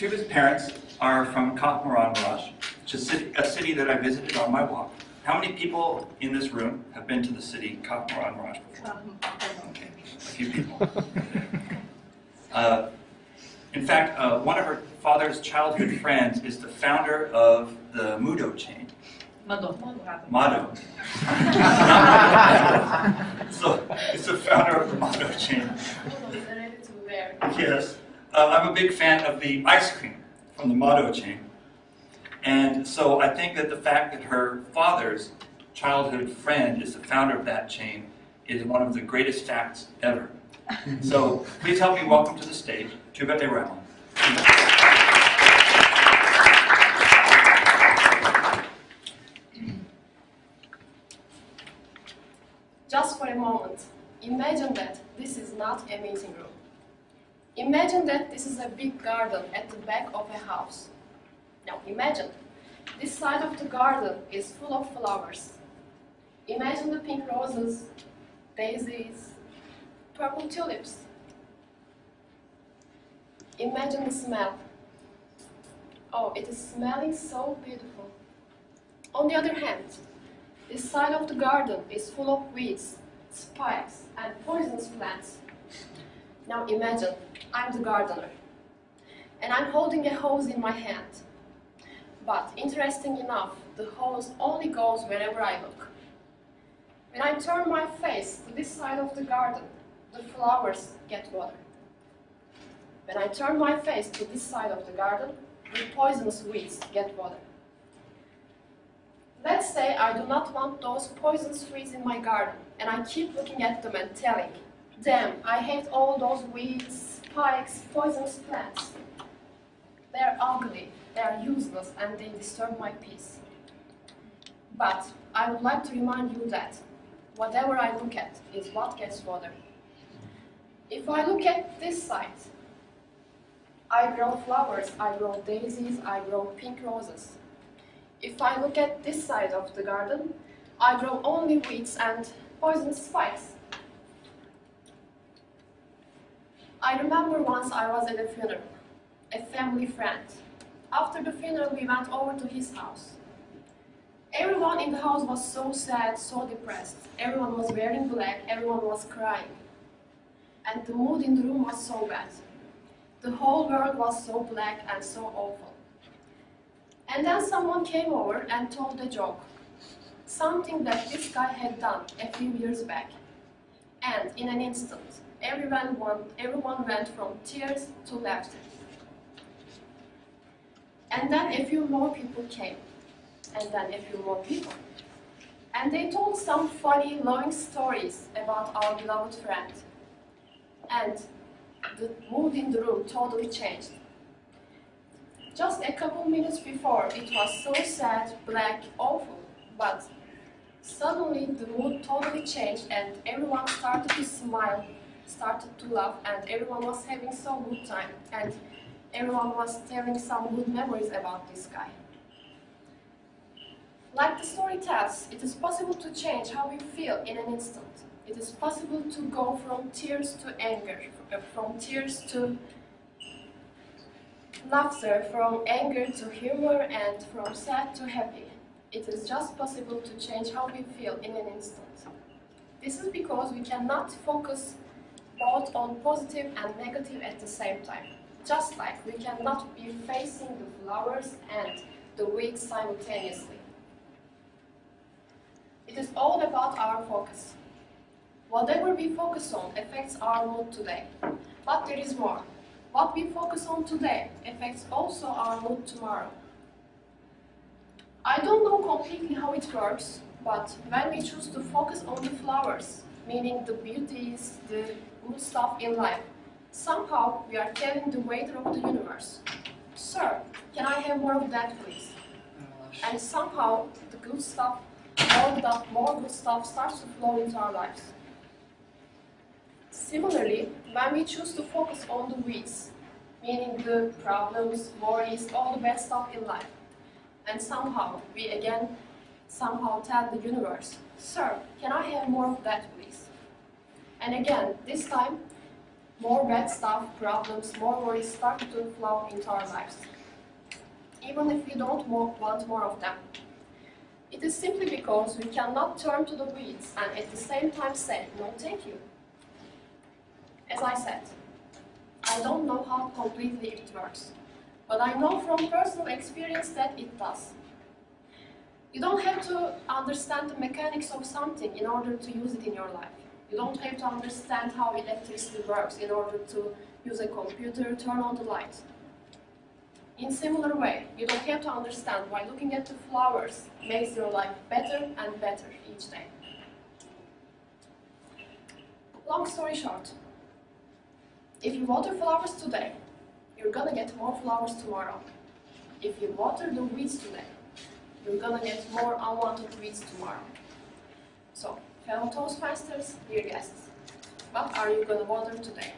Tuba's parents are from Kahramanmaraş, which is a city that I visited on my walk. How many people in this room have been to the city Kahramanmaraş before? Okay, a few people. In fact, one of her father's childhood friends is the founder of the Mudo chain. Mado. So, it's the founder of the Mado chain. Yes. I'm a big fan of the ice cream from the Mado chain. And so I think that the fact that her father's childhood friend is the founder of that chain is one of the greatest facts ever. So please help me welcome to the stage Tuba Speech. Just for a moment, imagine that this is not a meeting room. Imagine that this is a big garden at the back of a house. Now imagine, this side of the garden is full of flowers. Imagine the pink roses, daisies, purple tulips. Imagine the smell. Oh, it is smelling so beautiful. On the other hand, this side of the garden is full of weeds, spikes, and poisonous plants. Now imagine, I'm the gardener, and I'm holding a hose in my hand. But interesting enough, the hose only goes wherever I look. When I turn my face to this side of the garden, the flowers get water. When I turn my face to this side of the garden, the poisonous weeds get water. Let's say I do not want those poisonous weeds in my garden, and I keep looking at them and telling, damn, I hate all those weeds, spikes, poisonous plants. They're ugly, they're useless, and they disturb my peace. But I would like to remind you that whatever I look at is what gets water. If I look at this side, I grow flowers, I grow daisies, I grow pink roses. If I look at this side of the garden, I grow only weeds and poisonous spikes. I remember once I was at a funeral, a family friend. After the funeral, we went over to his house. Everyone in the house was so sad, so depressed. Everyone was wearing black, everyone was crying. And the mood in the room was so bad. The whole world was so black and so awful. And then someone came over and told a joke. Something that this guy had done a few years back. And in an instant, everyone went from tears to laughter. And then a few more people came. And then a few more people. And they told some funny, loving stories about our beloved friend. And the mood in the room totally changed. Just a couple minutes before, it was so sad, black, awful, but suddenly the mood totally changed and everyone started to smile, started to laugh, and everyone was having so good time, and everyone was telling some good memories about this guy. Like the story tells, it is possible to change how we feel in an instant. It is possible to go from tears to anger, from tears to laughter, from anger to humor, and from sad to happy. It is just possible to change how we feel in an instant. This is because we cannot focus both on positive and negative at the same time. Just like we cannot be facing the flowers and the weeds simultaneously. It is all about our focus. Whatever we focus on affects our mood today. But there is more. What we focus on today affects also our mood tomorrow. I don't know completely how it works, but when we choose to focus on the flowers, meaning the beauties, the good stuff in life, somehow we are telling the waiter of the universe, "Sir, can I have more of that, please?" And somehow the good stuff, more good stuff starts to flow into our lives. Similarly, when we choose to focus on the weeds, meaning the problems, worries, all the bad stuff in life, and somehow we again tell the universe, "Sir, can I have more of that, please?" And again, this time, more bad stuff, problems, more worries start to flow into our lives, even if we don't want more of them. It is simply because we cannot turn to the weeds and at the same time say, no thank you. As I said, I don't know how completely it works, but I know from personal experience that it does. You don't have to understand the mechanics of something in order to use it in your life. You don't have to understand how electricity works in order to use a computer, turn on the light. In similar way, you don't have to understand why looking at the flowers makes your life better and better each day. Long story short, if you water flowers today, you're gonna get more flowers tomorrow. If you water the weeds today, you're gonna get more unwanted weeds tomorrow. So, fellow Toastmasters, dear guests, what are you gonna water today?